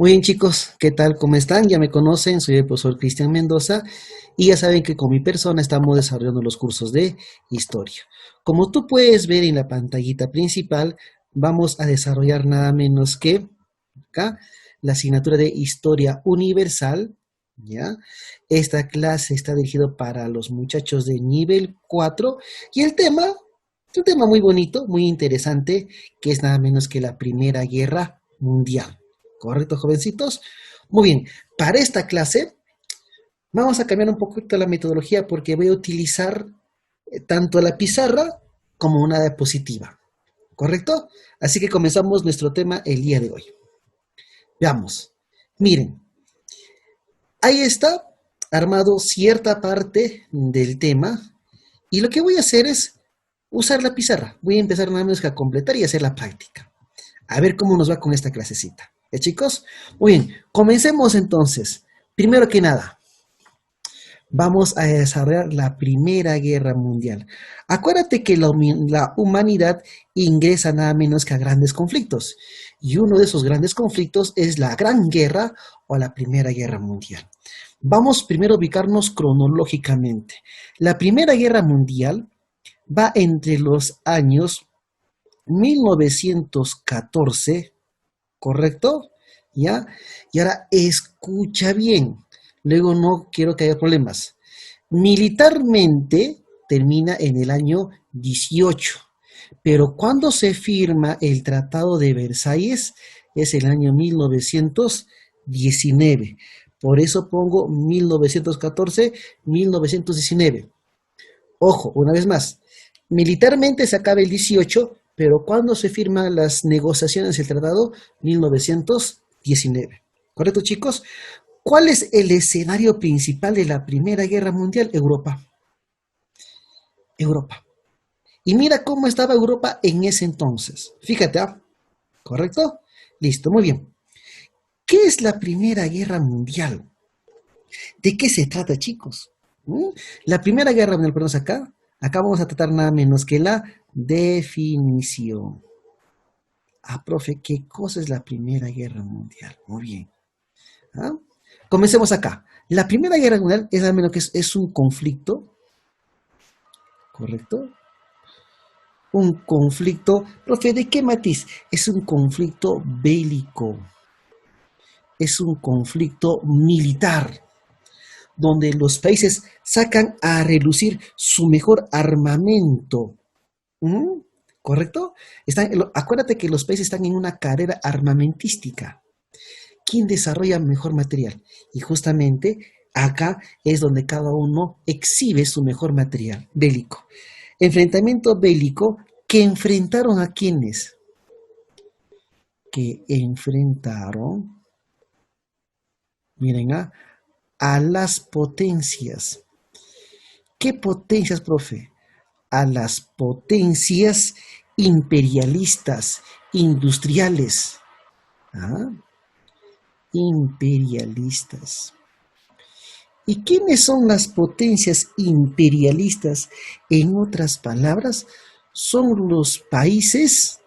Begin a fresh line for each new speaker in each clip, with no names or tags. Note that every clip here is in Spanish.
Muy bien chicos, ¿qué tal? ¿Cómo están? Ya me conocen, soy el profesor Cristian Mendoza y ya saben que con mi persona estamos desarrollando los cursos de historia. Como tú puedes ver en la pantallita principal, vamos a desarrollar nada menos que acá la asignatura de Historia Universal, ¿ya? Esta clase está dirigida para los muchachos de nivel 4 y el tema es un tema muy bonito, muy interesante, que es nada menos que la Primera Guerra Mundial. ¿Correcto, jovencitos? Muy bien, para esta clase vamos a cambiar un poquito la metodología porque voy a utilizar tanto la pizarra como una diapositiva. ¿Correcto? Así que comenzamos nuestro tema el día de hoy. Veamos. Miren, ahí está armado cierta parte del tema y lo que voy a hacer es usar la pizarra. Voy a empezar nada menos que a completar y hacer la práctica. A ver cómo nos va con esta clasecita. Chicos? Muy bien, comencemos entonces. Primero que nada, vamos a desarrollar la Primera Guerra Mundial. Acuérdate que la humanidad ingresa nada menos que a grandes conflictos. Y uno de esos grandes conflictos es la Gran Guerra o la Primera Guerra Mundial. Vamos primero a ubicarnos cronológicamente. La Primera Guerra Mundial va entre los años 1914, ¿correcto? ¿Ya? Y ahora escucha bien. Luego no quiero que haya problemas. Militarmente termina en el año 18, pero cuando se firma el Tratado de Versalles es el año 1919. Por eso pongo 1914, 1919. Ojo, una vez más, militarmente se acaba el 18, pero cuando se firman las negociaciones del tratado, 1919. ¿Correcto, chicos? ¿Cuál es el escenario principal de la Primera Guerra Mundial? Europa. Europa. Y mira cómo estaba Europa en ese entonces. Fíjate, ¿ah? ¿Correcto? Listo, muy bien. ¿Qué es la Primera Guerra Mundial? ¿De qué se trata, chicos? La Primera Guerra Mundial, ponemos acá. Acá vamos a tratar nada menos que la definición. Ah, profe, ¿qué cosa es la Primera Guerra Mundial? Muy bien. ¿Ah? Comencemos acá. La Primera Guerra Mundial es al menos que es un conflicto, ¿correcto? Un conflicto, profe, ¿de qué matiz? Es un conflicto bélico, es un conflicto militar, donde los países sacan a relucir su mejor armamento. ¿Mm? ¿Correcto? Acuérdate que los países están en una carrera armamentística. ¿Quién desarrolla mejor material? Y justamente acá es donde cada uno exhibe su mejor material bélico. Enfrentamiento bélico que enfrentaron a quienes? Que enfrentaron, miren, a las potencias. ¿Qué potencias, profe? A las potencias imperialistas, industriales. ¿Ah? Imperialistas. ¿Y quiénes son las potencias imperialistas? En otras palabras, son los países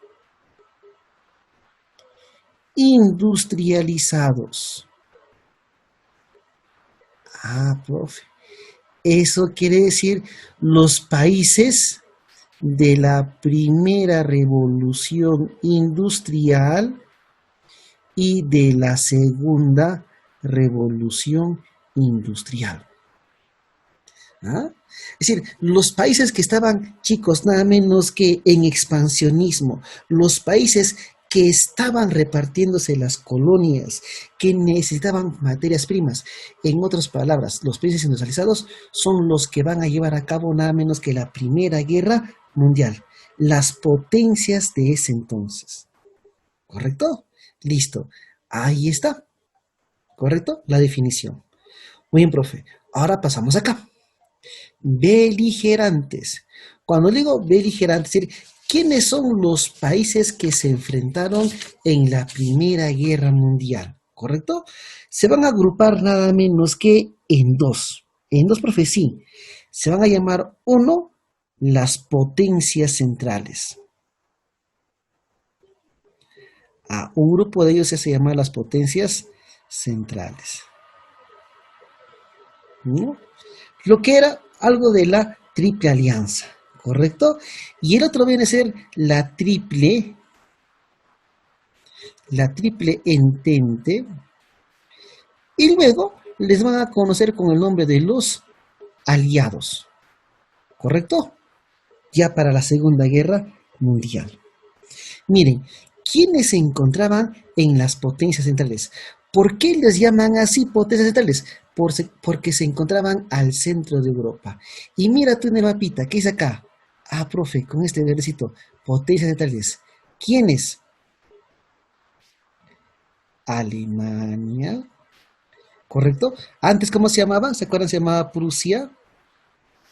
industrializados. Ah, profe. Eso quiere decir los países de la primera revolución industrial y de la segunda revolución industrial. ¿Ah? Es decir, los países que estaban, chicos, nada menos que en expansionismo, los países que estaban repartiéndose las colonias, que necesitaban materias primas. En otras palabras, los países industrializados son los que van a llevar a cabo nada menos que la Primera Guerra Mundial, las potencias de ese entonces. ¿Correcto? Listo. Ahí está. ¿Correcto? La definición. Muy bien, profe. Ahora pasamos acá. Beligerantes. Cuando digo beligerantes, es decir, ¿quiénes son los países que se enfrentaron en la Primera Guerra Mundial? ¿Correcto? Se van a agrupar nada menos que en dos. En dos, profe, sí. Se van a llamar, uno, las potencias centrales. Un grupo de ellos se llama las potencias centrales, ¿no? Lo que era algo de la triple alianza, ¿correcto? Y el otro viene a ser la triple entente, y luego les van a conocer con el nombre de los aliados, ¿correcto? Ya para la Segunda Guerra Mundial. Miren, ¿quiénes se encontraban en las potencias centrales? ¿Por qué les llaman así potencias centrales? Porque se encontraban al centro de Europa. Y mira tú en el mapita, ¿qué dice acá? Profe, con este verdecito, potencias centrales. ¿Quiénes? Alemania, ¿correcto? Antes, ¿cómo se llamaba? ¿Se acuerdan? Se llamaba Prusia,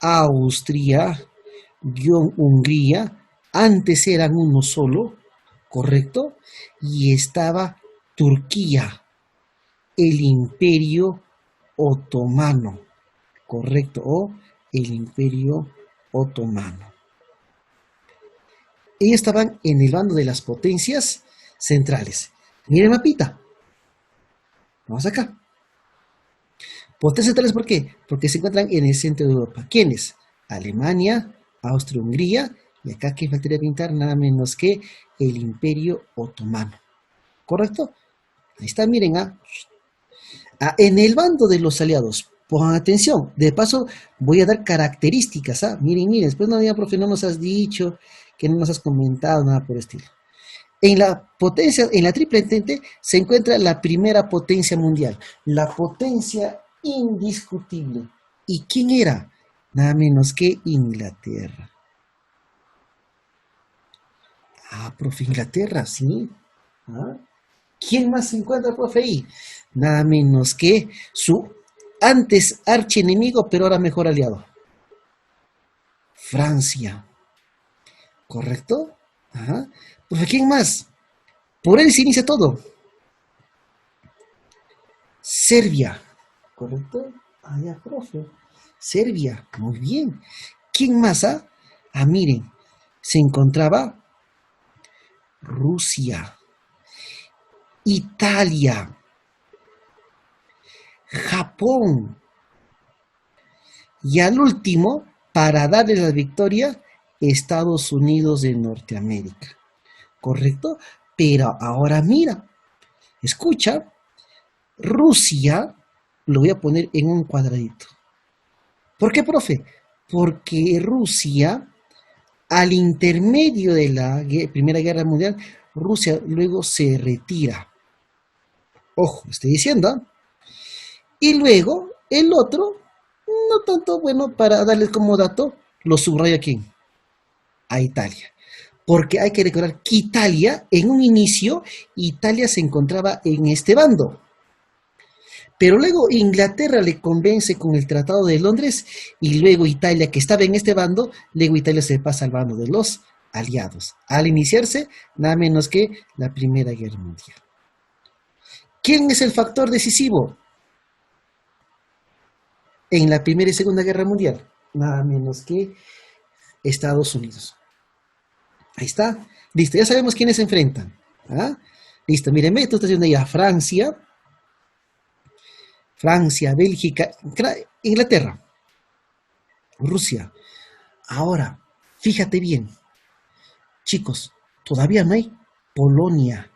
Austria, Hungría. Antes eran uno solo, ¿correcto? Y estaba Turquía, el Imperio Otomano, ¿correcto? O el Imperio Otomano. Ellos estaban en el bando de las potencias centrales. Miren el mapita. Vamos acá. Potencias centrales, ¿por qué? Porque se encuentran en el centro de Europa. ¿Quiénes? Alemania, Austria, Hungría, y acá que faltaría pintar nada menos que el Imperio Otomano. ¿Correcto? Ahí está, miren. En el bando de los aliados, pongan atención. De paso, voy a dar características. Miren, después no digan, profe, no nos has dicho, que no nos has comentado, nada por el estilo. En la triple entente se encuentra la primera potencia mundial, la potencia indiscutible. ¿Y quién era? Nada menos que Inglaterra. Profe, Inglaterra, sí. ¿Quién más se encuentra, profe, ahí? Nada menos que su antes archienemigo, pero ahora mejor aliado. Francia. ¿Correcto? Profe, ¿quién más? Por él se inicia todo. Serbia. ¿Correcto? Ya, profe. Serbia. Muy bien. ¿Quién más? Miren. Se encontraba Rusia, Italia, Japón. Y al último, para darle la victoria, Estados Unidos de Norteamérica. ¿Correcto? Pero ahora mira, escucha, Rusia lo voy a poner en un cuadradito. ¿Por qué, profe? Porque Rusia, al intermedio de la Primera Guerra Mundial, Rusia luego se retira. Ojo, estoy diciendo. Y luego, el otro, no tanto bueno, para darles como dato, lo subrayo aquí, a Italia. Porque hay que recordar que Italia, en un inicio, Italia se encontraba en este bando. Pero luego Inglaterra le convence con el Tratado de Londres y luego Italia, que estaba en este bando, luego Italia se pasa al bando de los aliados. Al iniciarse, nada menos que la Primera Guerra Mundial. ¿Quién es el factor decisivo en la Primera y Segunda Guerra Mundial? Nada menos que Estados Unidos. Ahí está. Listo, ya sabemos quiénes se enfrentan. Listo, miren, tú estás viendo ya Francia, Bélgica, Inglaterra, Rusia. Ahora, fíjate bien, chicos, todavía no hay Polonia,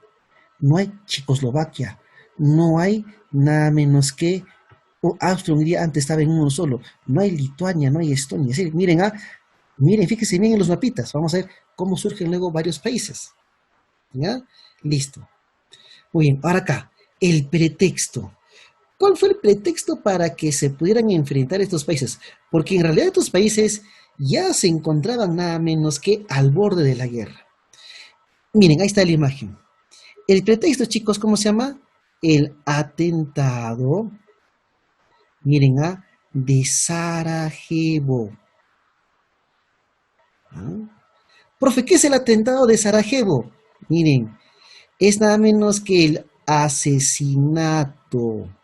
no hay Checoslovaquia, no hay nada menos que Austria-Hungría, antes estaba en uno solo, no hay Lituania, no hay Estonia. Es decir, miren, fíjense bien en los mapitas, vamos a ver cómo surgen luego varios países. ¿Ya? Listo. Muy bien, ahora acá, el pretexto. ¿Cuál fue el pretexto para que se pudieran enfrentar estos países? Porque en realidad estos países ya se encontraban nada menos que al borde de la guerra. Miren, ahí está la imagen. El pretexto, chicos, ¿cómo se llama? El atentado, miren, de Sarajevo. Profe, ¿qué es el atentado de Sarajevo? Miren, es nada menos que el asesinato.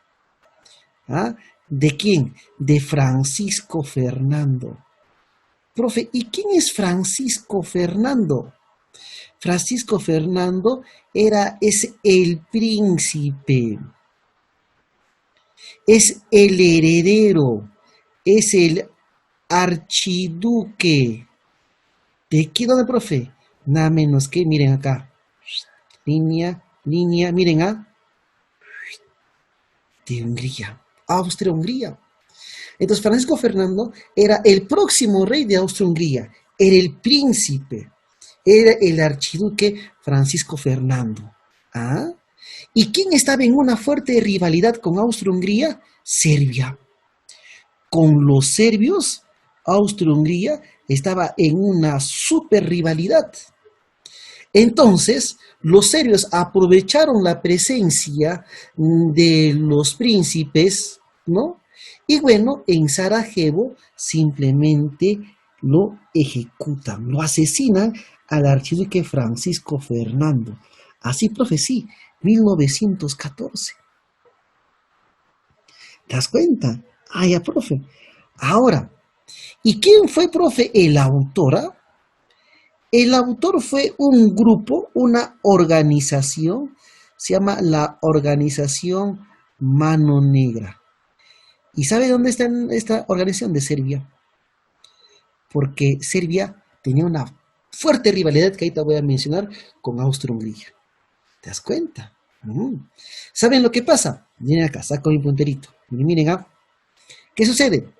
¿De quién? De Francisco Fernando. Profe, ¿y quién es Francisco Fernando? Francisco Fernando es el príncipe, es el heredero, es el archiduque. ¿De qué dónde, profe? Nada menos que, miren acá, línea, línea, miren de Hungría, Austria-Hungría. Entonces Francisco Fernando era el próximo rey de Austria-Hungría, era el príncipe, era el archiduque Francisco Fernando. ¿Ah? ¿Y quién estaba en una fuerte rivalidad con Austria-Hungría? Serbia. Con los serbios, Austria-Hungría estaba en una super rivalidad. Entonces, los serbios aprovecharon la presencia de los príncipes, ¿no? Y bueno, en Sarajevo simplemente lo ejecutan, lo asesinan al archiduque Francisco Fernando. Así, profe, sí, 1914. ¿Te das cuenta? Ah, ya, profe. Ahora, ¿y quién fue, profe, el autor? El autor fue un grupo, una organización, se llama la Organización Mano Negra. ¿Y sabe dónde está esta organización? De Serbia. Porque Serbia tenía una fuerte rivalidad que ahorita voy a mencionar con Austria-Hungría. ¿Te das cuenta? ¿Saben lo que pasa? Miren acá, saco mi punterito. Miren, ¿qué sucede?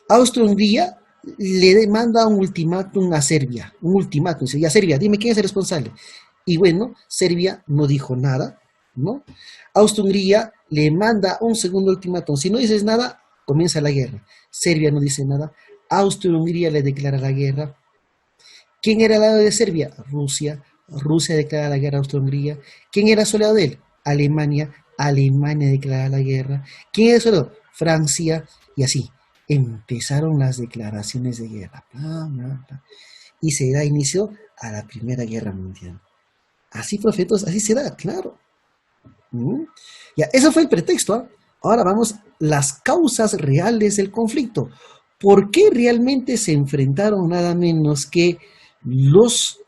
Austria-Hungría le demanda un ultimátum a Serbia. Un ultimátum. Ya, Serbia, dime quién es el responsable. Y bueno, Serbia no dijo nada, ¿no? Austria-Hungría le manda un segundo ultimátum. Si no dices nada, comienza la guerra. Serbia no dice nada. Austria-Hungría le declara la guerra. ¿Quién era el lado de Serbia? Rusia. Rusia declara la guerra a Austria-Hungría. ¿Quién era su lado de él? Alemania. Alemania declara la guerra. ¿Quién era su lado? Francia. Y así empezaron las declaraciones de guerra. Bla, bla, bla. Y se da inicio a la Primera Guerra Mundial. Así, profetos, así se da, claro. Ya, eso fue el pretexto. Ahora vamos a las causas reales del conflicto. ¿Por qué realmente se enfrentaron nada menos que los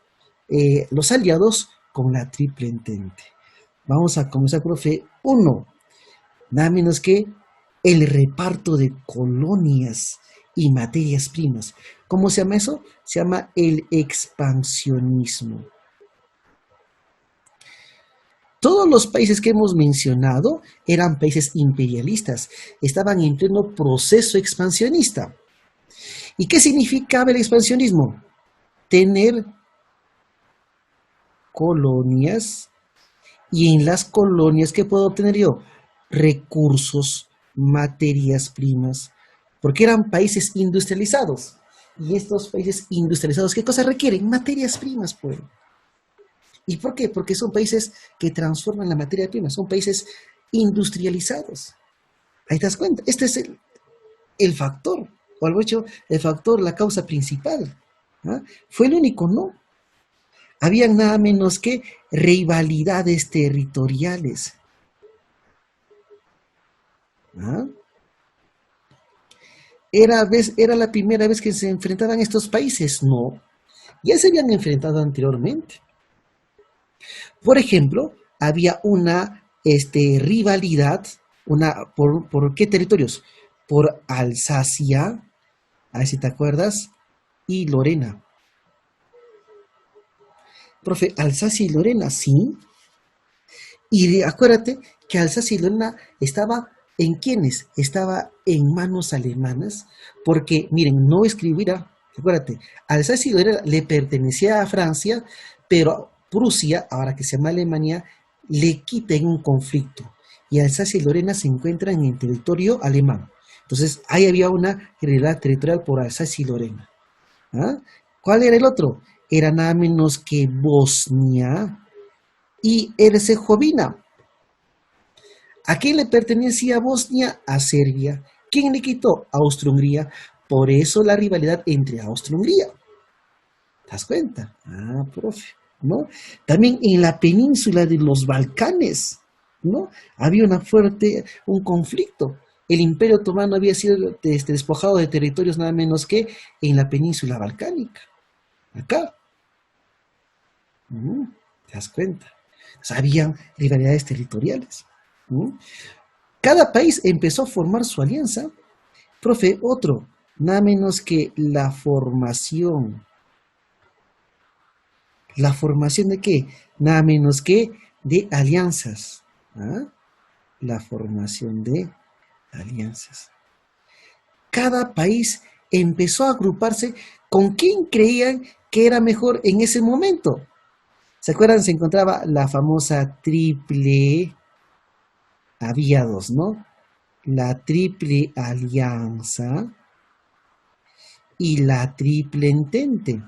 aliados con la Triple Entente? Vamos a comenzar, profe. Uno, nada menos que el reparto de colonias y materias primas. ¿Cómo se llama eso? Se llama el expansionismo. Todos los países que hemos mencionado eran países imperialistas, estaban en pleno proceso expansionista. ¿Y qué significaba el expansionismo? Tener colonias, y en las colonias, ¿qué puedo obtener yo? Recursos, materias primas, porque eran países industrializados. Y estos países industrializados, ¿qué cosas requieren? Materias primas, pues. ¿Y por qué? Porque son países que transforman la materia prima, son países industrializados. Ahí te das cuenta, este es el factor, o algo hecho, el factor, la causa principal. ¿Ah? Fue el único, ¿no? Habían nada menos que rivalidades territoriales. ¿Ah? ¿Era la primera vez que se enfrentaban estos países? No, ya se habían enfrentado anteriormente. Por ejemplo, había una rivalidad, ¿por qué territorios? Por Alsacia, a ver si te acuerdas, y Lorena. Profe, Alsacia y Lorena, sí. Y acuérdate que Alsacia y Lorena estaba en quiénes, estaba en manos alemanas, porque miren, no escribirá, acuérdate, Alsacia y Lorena le pertenecía a Francia, pero Prusia, ahora que se llama Alemania, le quita en un conflicto, y Alsacia y Lorena se encuentran en territorio alemán. Entonces, ahí había una rivalidad territorial por Alsacia y Lorena. ¿Ah? ¿Cuál era el otro? Era nada menos que Bosnia y Herzegovina. ¿A quién le pertenecía Bosnia? A Serbia. ¿Quién le quitó? Austria-Hungría. Por eso la rivalidad entre Austria-Hungría. ¿Te das cuenta? Ah, profe, ¿no? También en la península de los Balcanes, ¿no? Había un conflicto. El Imperio Otomano había sido despojado de territorios nada menos que en la península balcánica. Acá. ¿Mm? ¿Te das cuenta? O sea, habían rivalidades territoriales. ¿Mm? Cada país empezó a formar su alianza. Profe, otro, nada menos que la formación. ¿La formación de qué? Nada menos que de alianzas. ¿Ah? La formación de alianzas. Cada país empezó a agruparse con quien creían que era mejor en ese momento. ¿Se acuerdan? Se encontraba la famosa triple, había dos, ¿no? La triple alianza y la triple entente.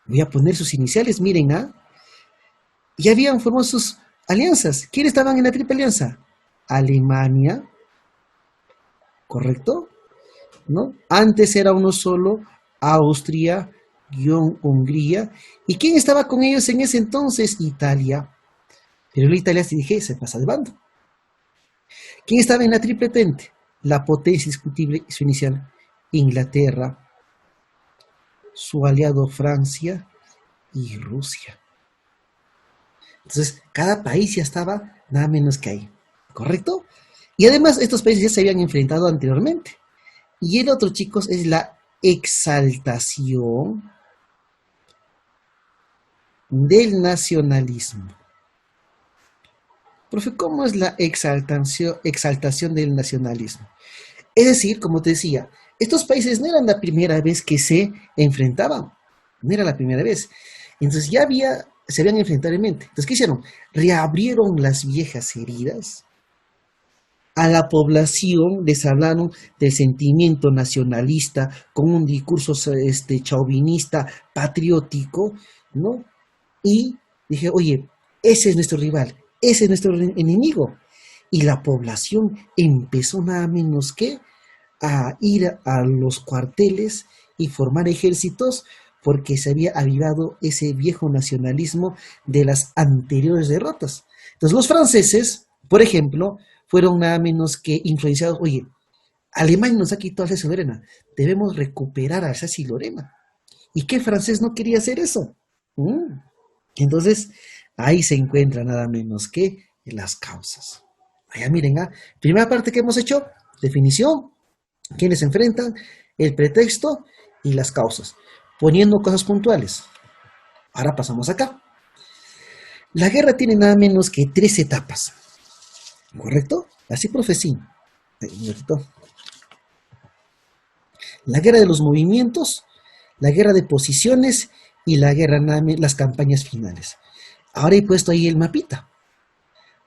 Voy a poner sus iniciales, miren, ¿ah? Ya habían formado sus alianzas. ¿Quiénes estaban en la triple alianza? Alemania, ¿correcto? ¿No? Antes era uno solo, Austria, Hungría. ¿Y quién estaba con ellos en ese entonces? Italia. Pero la Italia, si dije, se pasa de bando. ¿Quién estaba en la triple entente? La potencia discutible y su inicial, Inglaterra, su aliado Francia y Rusia. Entonces, cada país ya estaba nada menos que ahí, ¿correcto? Y además, estos países ya se habían enfrentado anteriormente. Y el otro, chicos, es la exaltación del nacionalismo. Profe, ¿cómo es la exaltación del nacionalismo? Es decir, como te decía, estos países no eran la primera vez que se enfrentaban, no era la primera vez. Entonces ya se habían enfrentado en mente. Entonces, ¿qué hicieron? Reabrieron las viejas heridas. A la población les hablaron del sentimiento nacionalista con un discurso chauvinista, patriótico, ¿no? Y dije, oye, ese es nuestro rival, ese es nuestro enemigo. Y la población empezó nada menos que a ir a los cuarteles y formar ejércitos porque se había avivado ese viejo nacionalismo de las anteriores derrotas. Entonces los franceses, por ejemplo, fueron nada menos que influenciados, oye, Alemania nos ha quitado Alsacia y Lorena, debemos recuperar Alsacia y Lorena. ¿Y qué francés no quería hacer eso? Entonces, ahí se encuentra nada menos que las causas. Allá miren, primera parte que hemos hecho, definición, quiénes se enfrentan, el pretexto y las causas, poniendo cosas puntuales. Ahora pasamos acá. La guerra tiene nada menos que 3 etapas, ¿correcto? Así, profe, sí. La guerra de los movimientos, la guerra de posiciones y la guerra, las campañas finales. Ahora he puesto ahí el mapita.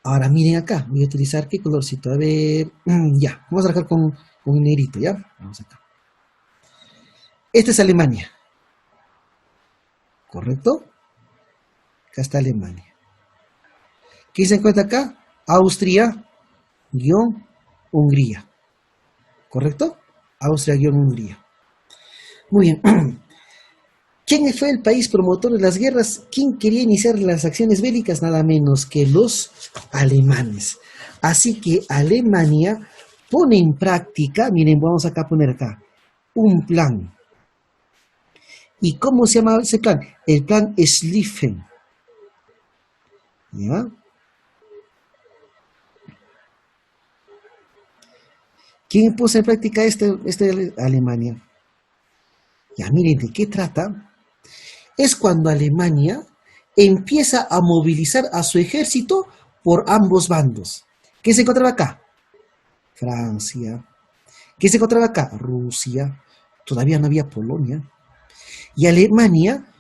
Ahora miren acá, voy a utilizar qué colorcito, a ver, ya, vamos a trabajar con un negrito, ¿ya? Vamos acá. Esta es Alemania, ¿correcto? Acá está Alemania. ¿Qué se encuentra acá? Austria, Hungría, ¿correcto? Austria, Hungría. Muy bien. ¿Quién fue el país promotor de las guerras? ¿Quién quería iniciar las acciones bélicas? Nada menos que los alemanes. Así que Alemania pone en práctica, miren, vamos acá a poner acá, un plan. ¿Y cómo se llama ese plan? El plan Schlieffen. ¿Ya? ¿Quién puso en práctica este Alemania? Ya miren, ¿de qué trata? Es cuando Alemania empieza a movilizar a su ejército por ambos bandos. ¿Quién se encontraba acá? Francia. ¿Quién se encontraba acá? Rusia. Todavía no había Polonia. Y Alemania,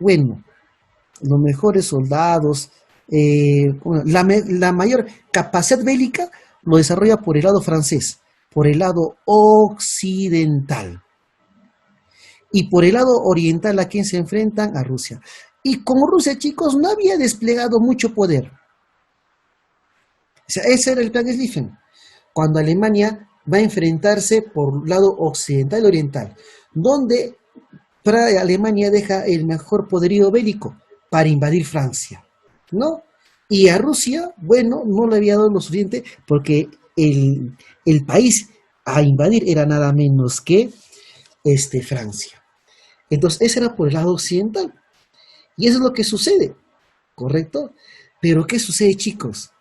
los mejores soldados, la mayor capacidad bélica lo desarrolla por el lado francés, por el lado occidental. Y por el lado oriental, ¿a quién se enfrentan? A Rusia. Y como Rusia, chicos, no había desplegado mucho poder. O sea, ese era el plan Schlieffen. Cuando Alemania va a enfrentarse por el lado occidental y oriental, donde Alemania deja el mejor poderío bélico para invadir Francia, ¿no? Y a Rusia, bueno, no le había dado lo suficiente porque el país a invadir era nada menos que Francia. Entonces, ese era por el lado occidental. Y eso es lo que sucede, ¿correcto? Pero ¿qué sucede, chicos?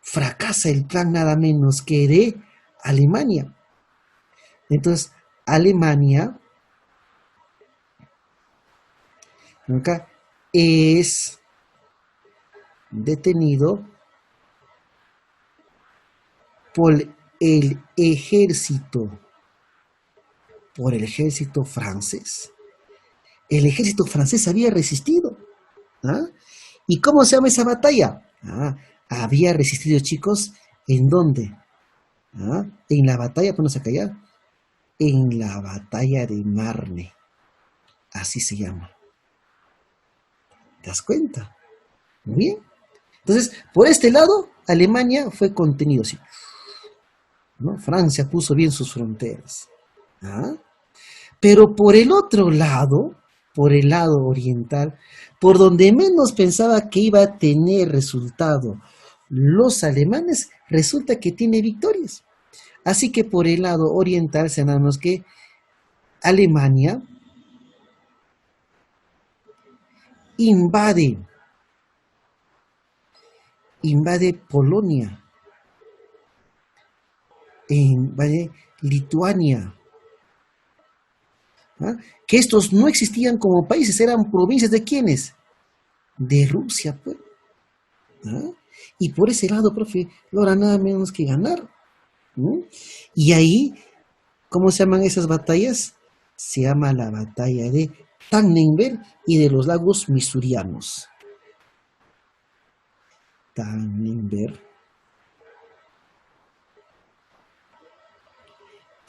Fracasa el plan nada menos que de Alemania. Entonces, Alemania acá es detenido por el ejército, por el ejército francés. El ejército francés había resistido. ¿Ah? ¿Y cómo se llama esa batalla? Había resistido, chicos, ¿en dónde? En la batalla, ponos acá ya, en la batalla de Marne, así se llama. ¿Te das cuenta? Muy bien. Entonces, por este lado, Alemania fue contenido, sí, ¿no? Francia puso bien sus fronteras. ¿Ah? Pero por el lado oriental, por donde menos pensaba que iba a tener resultado los alemanes, resulta que tiene victorias. Así que por el lado oriental, sabemos que Alemania invade Polonia, invade Lituania, ¿ah? Que estos no existían como países, eran provincias de ¿quiénes? De Rusia, pues. ¿Ah? Y por ese lado, profe, logra nada menos que ganar. ¿No? Y ahí, ¿cómo se llaman esas batallas? Se llama la batalla de Tannenberg y de los lagos misurianos. Tannenberg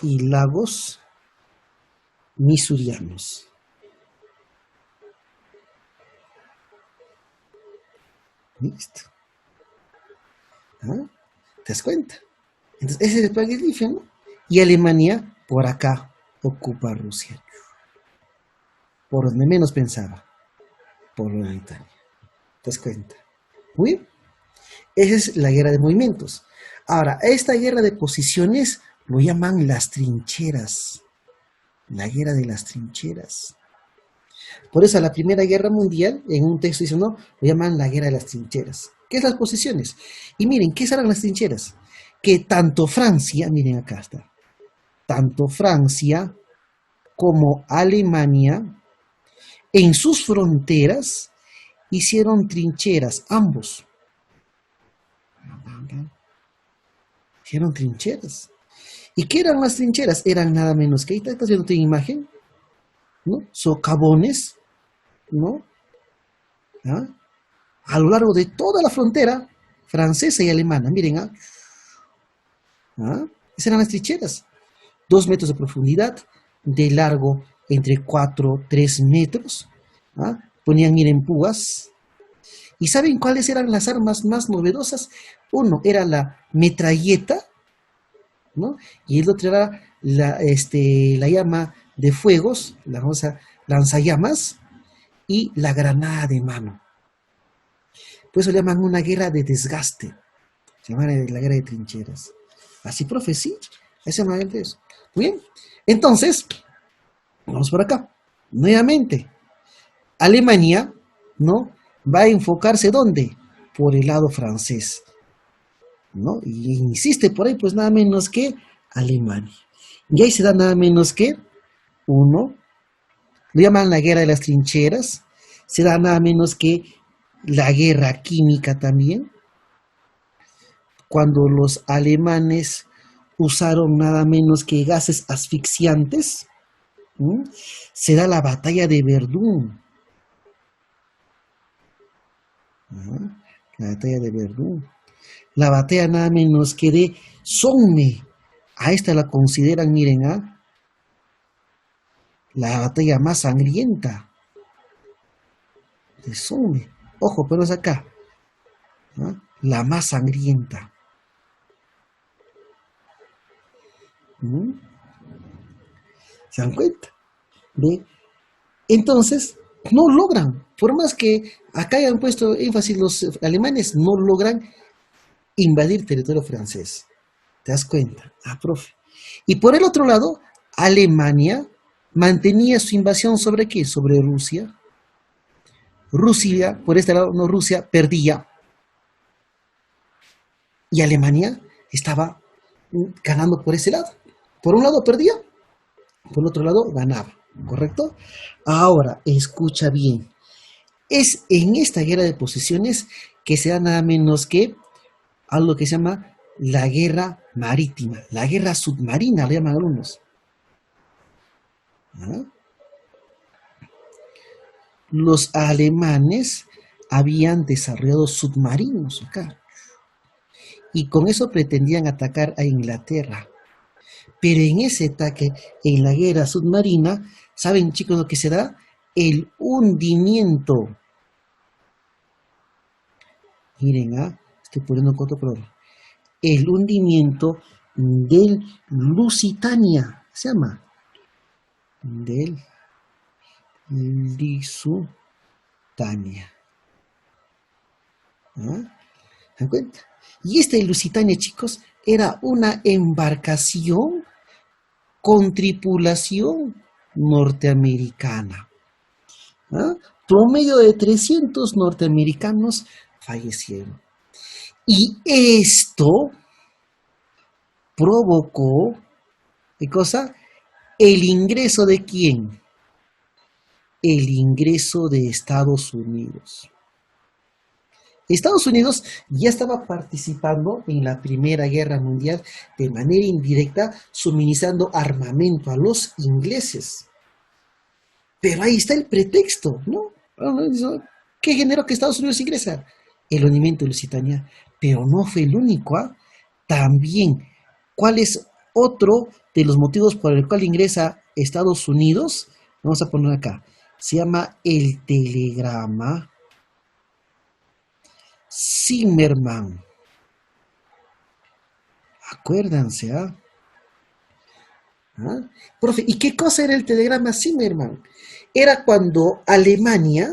y lagos misurianos. Listo. ¿Ah? ¿Te das cuenta? Entonces, ese es el plan de, ¿no? Y Alemania, por acá, ocupa Rusia. Por donde menos pensaba. Por la Italia. ¿Te das cuenta? Muy bien. Esa es la guerra de movimientos. Ahora, esta guerra de posiciones lo llaman las trincheras. La guerra de las trincheras. Por eso a la Primera Guerra Mundial, en un texto dice, no, lo llaman la guerra de las trincheras. ¿Qué es las posiciones? Y miren, ¿qué serán las trincheras? Que tanto Francia, miren acá está, tanto Francia como Alemania, en sus fronteras, hicieron trincheras, ambos. Hicieron trincheras. ¿Y qué eran las trincheras? Eran nada menos que, ahí estás viendo tu imagen, ¿no? Socavones, ¿no? ¿Ah? A lo largo de toda la frontera francesa y alemana, miren, esas eran las trincheras. 2 metros de profundidad, de largo entre 4, 3 metros. Ponían, miren, púas. ¿Y saben cuáles eran las armas más novedosas? Uno era la metralleta, ¿no? Y el otro era la llama de fuegos, la famosa lanzallamas, y la granada de mano. Por eso le llaman una guerra de desgaste. Se llama la guerra de trincheras. Así, profe, sí. Ese es eso. Muy bien. Entonces, vamos por acá. Nuevamente, Alemania, ¿no? Va a enfocarse ¿dónde? Por el lado francés, ¿no? Y insiste por ahí, pues nada menos que Alemania. Y ahí se da nada menos que uno, lo llaman la guerra de las trincheras, se da nada menos que la guerra química también, cuando los alemanes usaron nada menos que gases asfixiantes, se da la batalla de Verdún. La batalla de Verdún. La batalla nada menos que de Somme. A esta la consideran, miren, la batalla más sangrienta de Somme. Ojo, pero es acá. La más sangrienta. ¿Se dan cuenta? ¿Ve? Entonces, no logran, por más que acá hayan puesto énfasis los alemanes, no logran invadir territorio francés. ¿Te das cuenta? Profe. Y por el otro lado, Alemania, mantenía su invasión ¿sobre qué? Sobre Rusia. Rusia, por este lado, no, Rusia perdía y Alemania estaba ganando por ese lado. Por un lado perdía, por el otro lado ganaba, ¿correcto? Ahora, escucha bien. Es en esta guerra de posiciones que se da nada menos que algo que se llama la guerra marítima, la guerra submarina, le llaman algunos. ¿Ah? Los alemanes habían desarrollado submarinos acá y con eso pretendían atacar a Inglaterra. Pero en ese ataque, en la guerra submarina, ¿saben chicos lo que se da? El hundimiento. Miren, estoy poniendo otro color. El hundimiento del Lusitania, se llama. Del Lusitania. ¿Se dan cuenta? Y este Lusitania, chicos, era una embarcación con tripulación norteamericana. Promedio de 300 norteamericanos fallecieron. Y esto provocó, ¿qué cosa? El ingreso de ¿quién? El ingreso de Estados Unidos. Estados Unidos ya estaba participando en la Primera Guerra Mundial de manera indirecta, suministrando armamento a los ingleses. Pero ahí está el pretexto, ¿no? ¿Qué generó que Estados Unidos ingresa? El hundimiento de Lusitania. Pero no fue el único, También, ¿cuál es otro de los motivos por el cual ingresa Estados Unidos? Vamos a poner acá. Se llama el telegrama Zimmermann. Acuérdense, Profe, ¿y qué cosa era el telegrama Zimmermann? Era cuando Alemania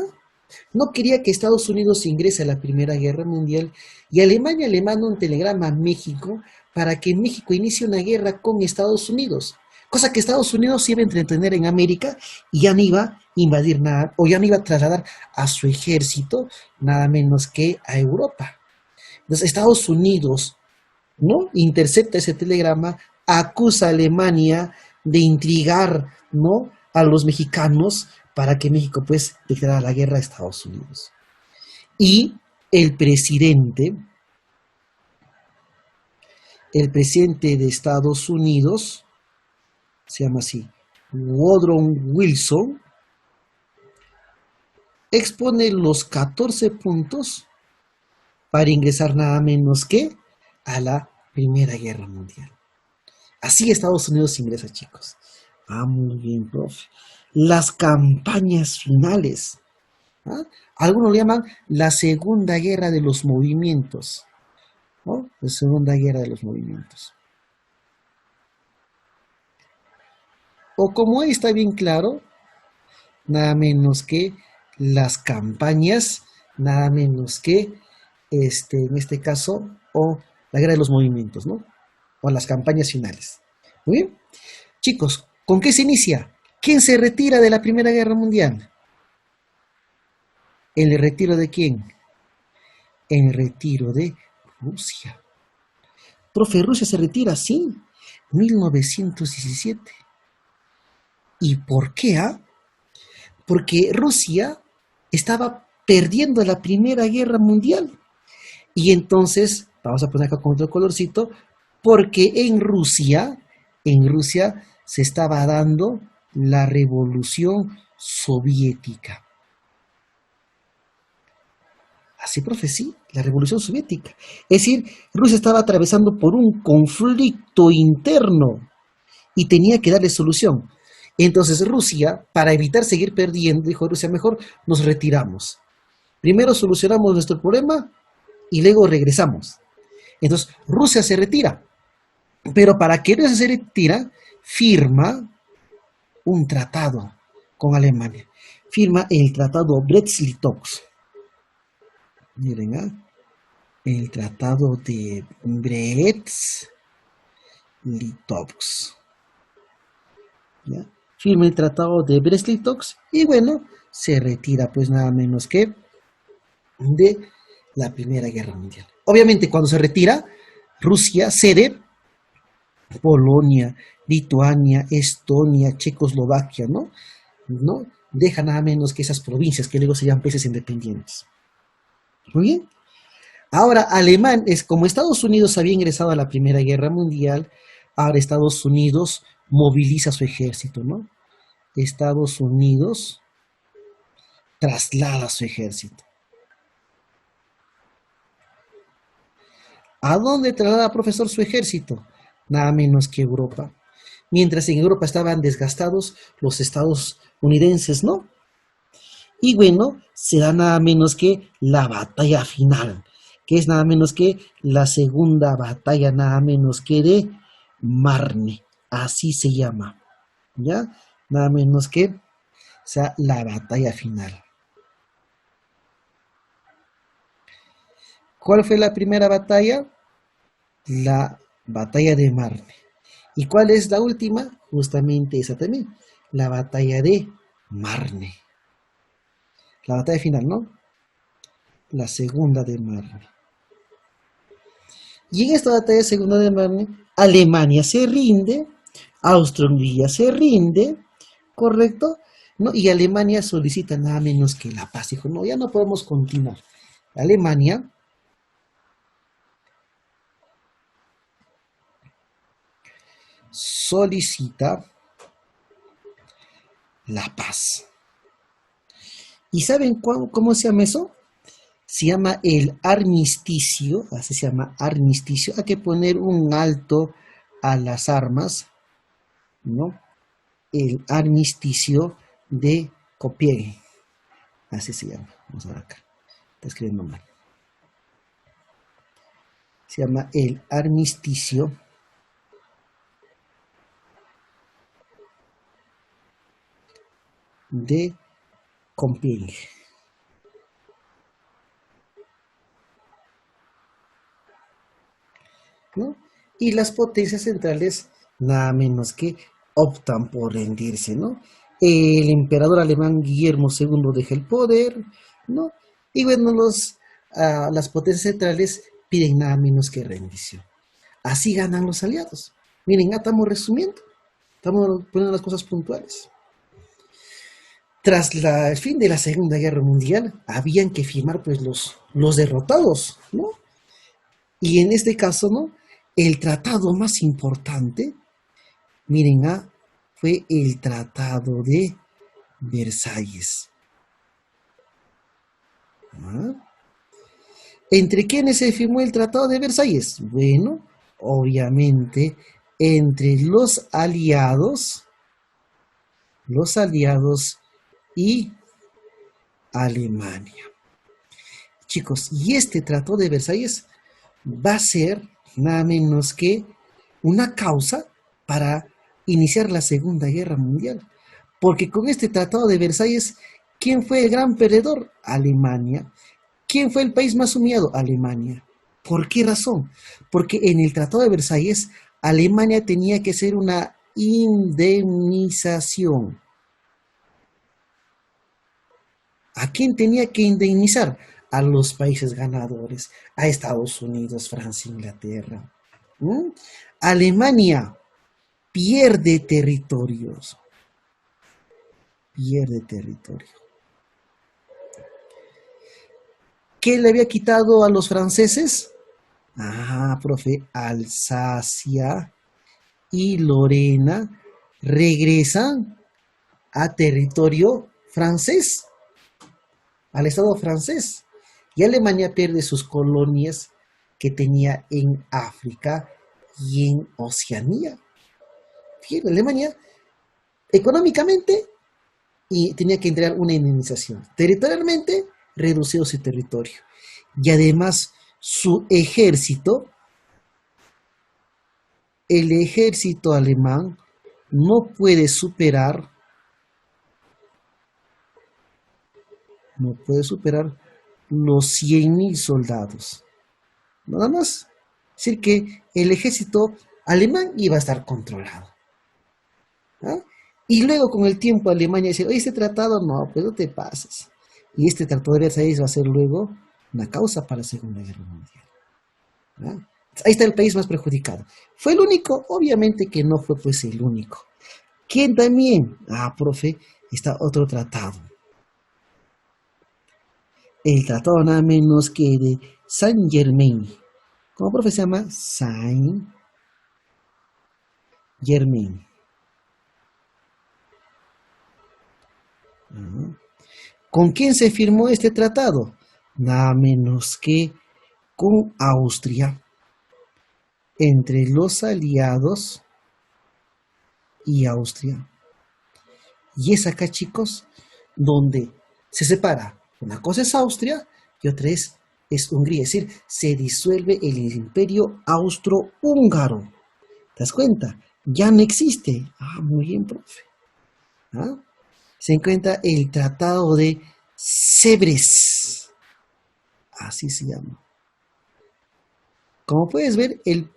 no quería que Estados Unidos ingrese a la Primera Guerra Mundial y Alemania le manda un telegrama a México para que México inicie una guerra con Estados Unidos. Cosa que Estados Unidos iba a entretener en América y ya no iba a invadir nada, o ya no iba a trasladar a su ejército nada menos que a Europa. Entonces Estados Unidos, ¿no?, intercepta ese telegrama, acusa a Alemania de intrigar, ¿no?, a los mexicanos para que México pues declarara la guerra a Estados Unidos. Y el presidente de Estados Unidos, se llama así, Woodrow Wilson, expone los 14 puntos para ingresar nada menos que a la Primera Guerra Mundial. Así Estados Unidos ingresa, chicos. Muy bien, profe. Las campañas finales. Algunos le llaman la Segunda Guerra de los Movimientos. ¿No? La Segunda Guerra de los Movimientos. O como ahí está bien claro, nada menos que las campañas, nada menos que, en este caso, o la Guerra de los Movimientos, ¿no? O las campañas finales. Muy bien. Chicos, ¿con qué se inicia? ¿Quién se retira de la Primera Guerra Mundial? ¿El retiro de quién? El retiro de Rusia. Profe, Rusia se retira, sí, 1917. ¿Y por qué? Porque Rusia estaba perdiendo la Primera Guerra Mundial. Y entonces, vamos a poner acá con otro colorcito, porque en Rusia se estaba dando la Revolución Soviética. Así, profe, sí, la Revolución Soviética. Es decir, Rusia estaba atravesando por un conflicto interno y tenía que darle solución. Entonces Rusia, para evitar seguir perdiendo, dijo Rusia, mejor nos retiramos. Primero solucionamos nuestro problema y luego regresamos. Entonces Rusia se retira. Pero para que Rusia se retira, firma un tratado con Alemania. Firma el tratado Brest-Litovsk. Miren, el tratado de Brest-Litovsk. ¿Ya? firma el tratado de Brest-Litovsk y bueno, se retira pues nada menos que de la Primera Guerra Mundial. Obviamente cuando se retira, Rusia cede Polonia, Lituania, Estonia, Checoslovaquia, ¿no? ¿No? Deja nada menos que esas provincias que luego serían países independientes. Muy bien. Ahora, como Estados Unidos había ingresado a la Primera Guerra Mundial, ahora Estados Unidos moviliza su ejército, ¿no? Estados Unidos traslada su ejército. ¿A dónde traslada, profesor, su ejército? Nada menos que Europa. Mientras en Europa estaban desgastados los estadounidenses, ¿no? Y bueno, se da nada menos que la batalla final, que es nada menos que la segunda batalla, nada menos que de Marne, así se llama, ¿ya? Nada menos que, o sea, la batalla final. ¿Cuál fue la primera batalla? La batalla de Marne. ¿Y cuál es la última? Justamente esa también, la batalla de Marne. La batalla final, ¿no? La segunda de Marne. Y en esta batalla segunda de Marne, Alemania se rinde, Austria-Hungría se rinde, ¿correcto? ¿No? Y Alemania solicita nada menos que la paz. Dijo, no, ya no podemos continuar. Alemania solicita la paz. ¿Y saben cómo se llama eso? Se llama el armisticio, así se llama armisticio. Hay que poner un alto a las armas, ¿no? El armisticio de Copiapó, así se llama. Vamos a ver acá, está escribiendo mal. Se llama el armisticio de Copiapó. ¿No? Y las potencias centrales nada menos que optan por rendirse, ¿no? El emperador alemán Guillermo II deja el poder, ¿no? Y bueno, las potencias centrales piden nada menos que rendición. Así ganan los aliados. Miren, ya estamos resumiendo, estamos poniendo las cosas puntuales. Tras el fin de la Segunda Guerra Mundial, habían que firmar pues los derrotados, ¿no? Y en este caso, ¿no? El tratado más importante, miren, fue el Tratado de Versalles. ¿Entre quiénes se firmó el Tratado de Versalles? Bueno, obviamente entre los aliados y Alemania. Chicos, y este Tratado de Versalles va a ser nada menos que una causa para iniciar la Segunda Guerra Mundial. Porque con este Tratado de Versalles, ¿quién fue el gran perdedor? Alemania. ¿Quién fue el país más humillado? Alemania. ¿Por qué razón? Porque en el Tratado de Versalles, Alemania tenía que hacer una indemnización. ¿A quién tenía que indemnizar? A los países ganadores, a Estados Unidos, Francia, Inglaterra. Alemania pierde territorios. Pierde territorio. ¿Qué le había quitado a los franceses? Profe, Alsacia y Lorena regresan a territorio francés, al Estado francés. Y Alemania pierde sus colonias que tenía en África y en Oceanía. Fíjense, Alemania económicamente tenía que entregar una indemnización. Territorialmente redució su territorio. Y además su ejército, el ejército alemán no puede superar los 100.000 soldados. Nada más. Es decir, que el ejército alemán iba a estar controlado. Y luego con el tiempo Alemania dice, oye, este tratado no, pues no te pases. Y este tratado de Versalles va a ser luego una causa para la Segunda Guerra Mundial. ¿Ah? Ahí está el país más perjudicado. ¿Fue el único? Obviamente que no fue pues el único. ¿Quién también? Ah, profe, está otro tratado. El tratado nada menos que de Saint Germain. ¿Cómo, profe, se llama? Saint Germain. ¿Con quién se firmó este tratado? Nada menos que con Austria. Entre los aliados y Austria. Y es acá, chicos, donde se separa. Una cosa es Austria y otra es Hungría. Es decir, se disuelve el imperio austrohúngaro. ¿Te das cuenta? Ya no existe. Ah, muy bien, profe. ¿Ah? Se encuentra el Tratado de Sèvres. Así se llama. Como puedes ver, el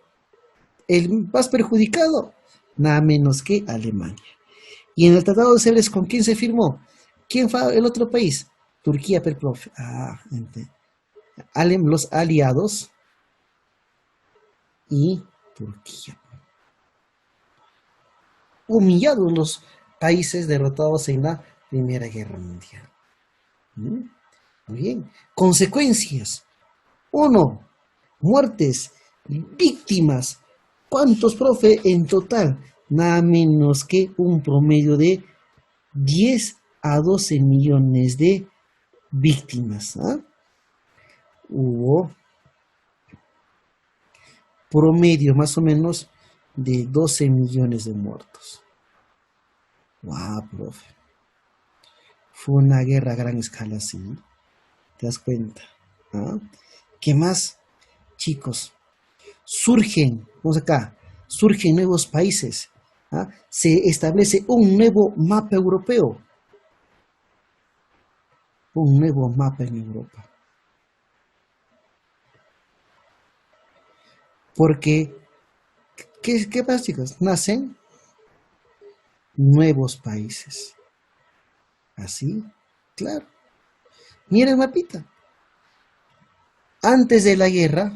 más perjudicado, nada menos que Alemania. Y en el Tratado de Sèvres, ¿con quién se firmó? ¿Quién fue el otro país? Turquía, per profe. Los aliados y Turquía. Humillados los países derrotados en la Primera Guerra Mundial. Muy bien. Consecuencias. 1. Muertes, víctimas. ¿Cuántos, profe? En total, nada menos que un promedio de 10 a 12 millones de víctimas. ¿Ah? Hubo promedio más o menos de 12 millones de muertos. ¡Wow, profe! Fue una guerra a gran escala, ¿sí? ¿Te das cuenta? ¿Ah? ¿Qué más, chicos? Vamos acá, surgen nuevos países. ¿Ah? Se establece un nuevo mapa europeo. Un nuevo mapa en Europa. Porque, ¿qué pasa, chicos? Nacen nuevos países. Así, claro. Mira el mapita. Antes de la guerra,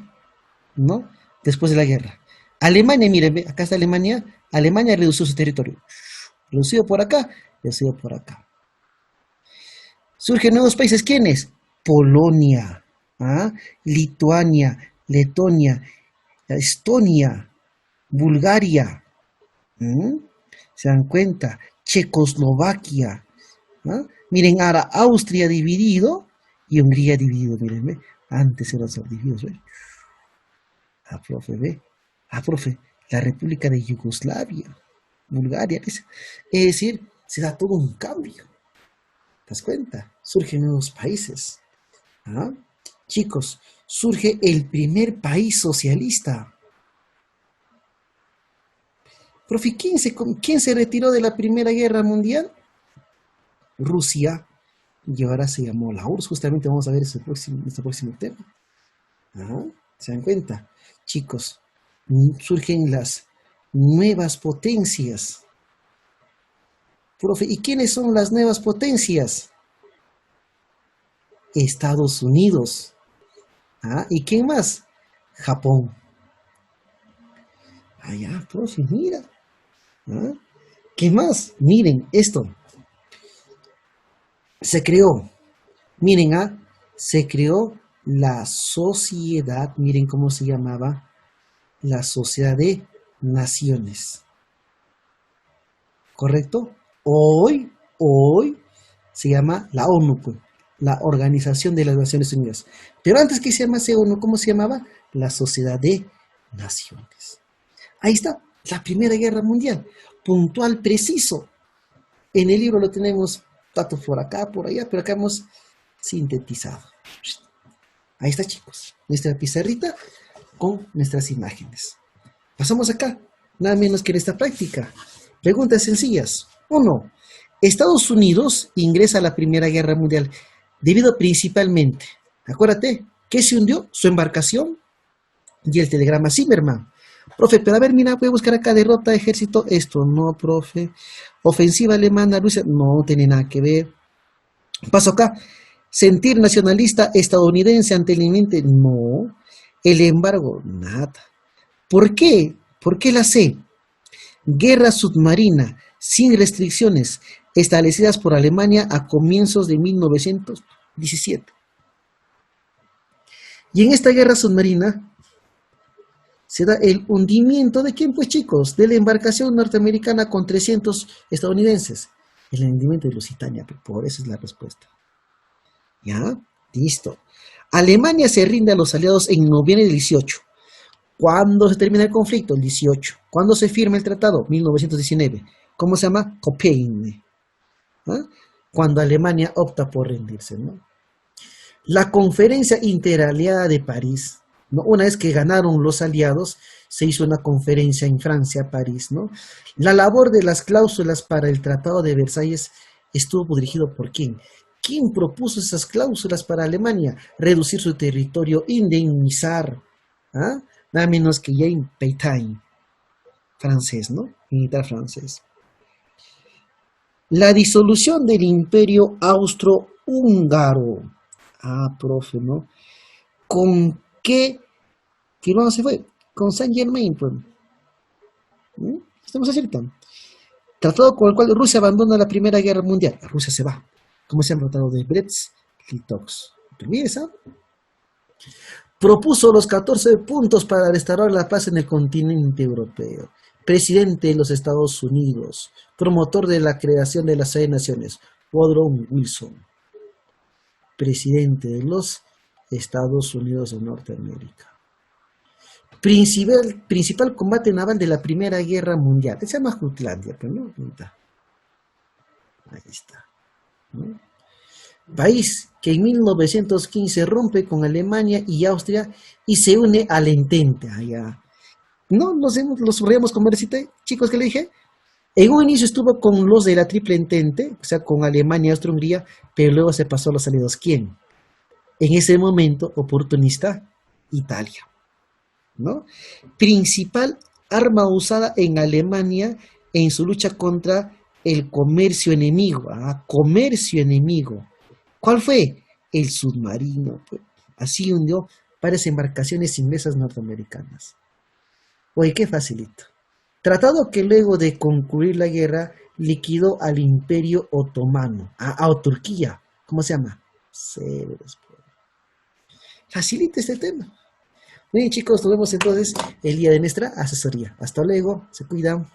¿no? Después de la guerra. Alemania, miren, acá está Alemania. Alemania redució su territorio. Reducido por acá, reducido por acá. Surgen nuevos países. ¿Quiénes? Polonia, ¿ah? Lituania, Letonia, Estonia, Bulgaria. ¿Se dan cuenta? Checoslovaquia. ¿Ah? Miren, ahora Austria dividido y Hungría dividido. Miren, ¿ve? Antes eran subdivididos, ¿ve? Ah, profe, ¿ve? Ah, profe, la República de Yugoslavia, Bulgaria. Es decir, se da todo un cambio. ¿Te das cuenta? Surgen nuevos países. ¿Ah? Chicos, surge el primer país socialista. Profe, ¿quién se retiró de la Primera Guerra Mundial? Rusia. Y ahora se llamó la URSS. Justamente vamos a ver este próximo tema. ¿Ah? ¿Se dan cuenta? Chicos, surgen las nuevas potencias. Profe, ¿y quiénes son las nuevas potencias? Estados Unidos. ¿Ah? ¿Y quién más? Japón. Allá, profe, mira. ¿Ah? ¿Qué más? Miren esto. Se creó, miren, se creó la sociedad, miren cómo se llamaba, la Sociedad de Naciones. ¿Correcto? Hoy se llama la ONU, pues, la Organización de las Naciones Unidas. Pero antes que se llamase ONU, ¿cómo se llamaba? La Sociedad de Naciones. Ahí está, la Primera Guerra Mundial, puntual, preciso. En el libro lo tenemos datos por acá, por allá, pero acá hemos sintetizado. Ahí está, chicos, nuestra pizarrita con nuestras imágenes. Pasamos acá, nada menos que en esta práctica. Preguntas sencillas. 1. Estados Unidos ingresa a la Primera Guerra Mundial debido principalmente, acuérdate, ¿qué se hundió? Su embarcación y el telegrama Zimmerman. Profe, pero a ver, mira, voy a buscar acá derrota, ejército, esto, no, profe. Ofensiva alemana, Rusia, no tiene nada que ver. Paso acá, sentir nacionalista estadounidense ante el inminente, no. El embargo, nada. ¿Por qué? ¿Por qué la C? Guerra submarina, sin restricciones, establecidas por Alemania a comienzos de 1917. Y en esta guerra submarina se da el hundimiento de quién, pues chicos, de la embarcación norteamericana con 300 estadounidenses. El hundimiento de Lusitania, por eso es la respuesta. ¿Ya? Listo. Alemania se rinde a los aliados en noviembre del 18. ¿Cuándo se termina el conflicto? El 18. ¿Cuándo se firma el tratado? 1919. ¿Cómo se llama? Copenhague. ¿Ah? Cuando Alemania opta por rendirse, ¿no? La conferencia interaliada de París, ¿no? Una vez que ganaron los aliados, se hizo una conferencia en Francia, París, ¿no? La labor de las cláusulas para el Tratado de Versalles estuvo dirigido por ¿quién? ¿Quién propuso esas cláusulas para Alemania? Reducir su territorio, indemnizar, ¿ah? Nada menos que Jean Pétain, francés, ¿no? Militar francés. La disolución del imperio austro-húngaro. Ah, profe, ¿no? ¿Con qué firmado se fue? Con Saint Germain, pues. Estamos acertando. Tratado con el cual Rusia abandona la Primera Guerra Mundial. Rusia se va. ¿Cómo se llama el tratado de Brest-Litovsk? Esa. Propuso los 14 puntos para restaurar la paz en el continente europeo. Presidente de los Estados Unidos. Promotor de la creación de las 6 naciones. Woodrow Wilson. Presidente de los Estados Unidos de Norteamérica. Principal combate naval de la Primera Guerra Mundial. Se llama Jutlandia, pero no. Ahí está. ¿No? País que en 1915 rompe con Alemania y Austria y se une al Entente. Allá. No, lo subrayamos con versita, chicos, que le dije. En un inicio estuvo con los de la Triple Entente, o sea, con Alemania y Austria-Hungría, pero luego se pasó a los aliados. ¿Quién? En ese momento, oportunista, Italia, ¿no? Principal arma usada en Alemania en su lucha contra el comercio enemigo. Comercio enemigo. ¿Cuál fue? El submarino. Pues. Así hundió varias embarcaciones inglesas norteamericanas. Oye, qué facilito. Tratado que luego de concluir la guerra liquidó al Imperio Otomano, a Turquía. ¿Cómo se llama? Severos. Facilita este tema. Muy bien, chicos, nos vemos entonces el día de nuestra asesoría. Hasta luego, se cuidan.